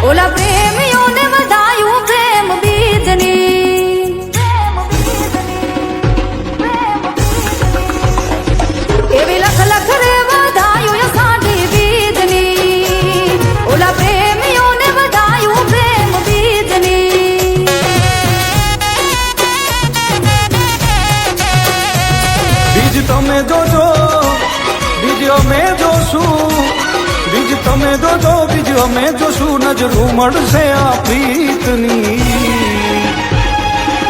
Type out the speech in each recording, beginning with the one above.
ઓલા પ્રેમીઓને વધાયું પ્રેમ બીજની એવી લખ લખ રે વધાયું અષાઢી બીજની ઓલા પ્રેમીઓને વધાયું પ્રેમ બીજની બીજ તમે જોજો બીજ અમે જોશું બીજ તમે જોજો બીજ અમે જોશું નજરું મળશે આ પ્રીતની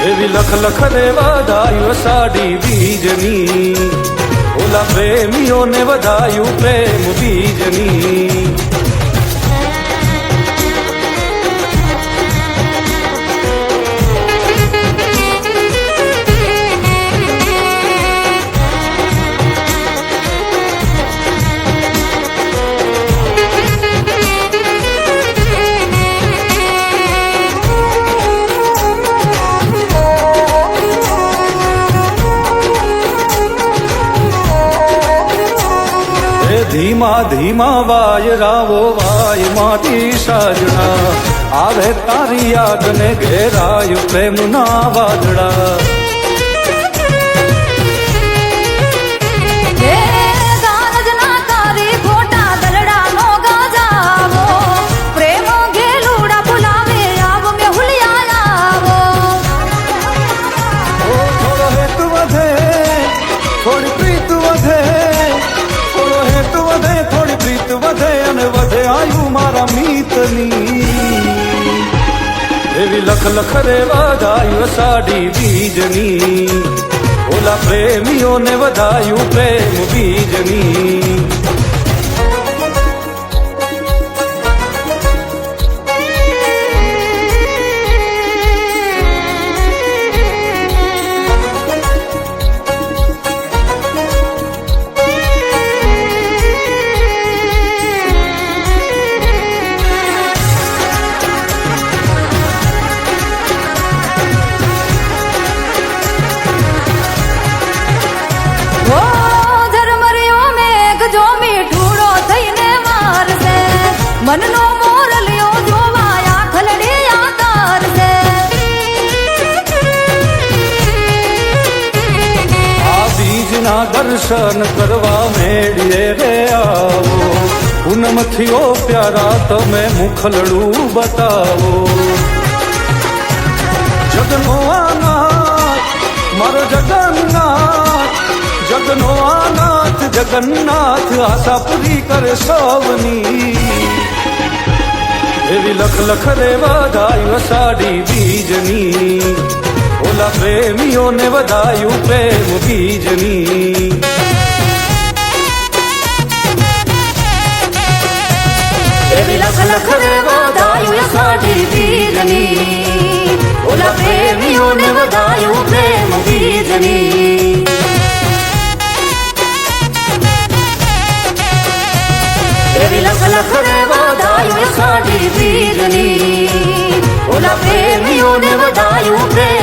એવી લખ લખ રે વધાયું અષાઢી બીજની ઓલા પ્રેમીઓને વધાયું પ્રેમ બીજની ધીમા ધીમા વાયરાવો વાય માટી સાજણા આવે તારી યાદ ને ઘેરાય પ્રેમના વાદળા થોડી પ્રીત વધે થોડો હેતુ વધે થોડી પ્રીત વધે અને વધે આયુ મારા મીતની એવી લખ લખ રે વધાયું અષાઢી બીજની ઓલા પ્રેમીઓને વધાયું પ્રેમ બીજની મનનો મોરલિયો જોવાયા ખલડી આકાર છે આ બીજના દર્શન કરવા મેળીએ રે આવો પૂનમ થયો પ્યારા તમે મુખલડું બતાવો જગનો આનાથ મારો જગન્નાથ જગનો આનાથ જગન્નાથ આશા પૂરી કરે સૌની એવી લખ લખ રે વધાયું અષાઢી બીજની ઓલા પ્રેમીઓને વધાયું પ્રેમ બીજની એવી લખ લખ રે વધાયું અષાઢી બીજની ઓલા પ્રેમીઓને વધાયું પ્રેમ બીજની એવી લખ લખ રે વધાયું અષાઢી બીજની ઓલા પ્રેમીઓને વધાયું પ્રેમ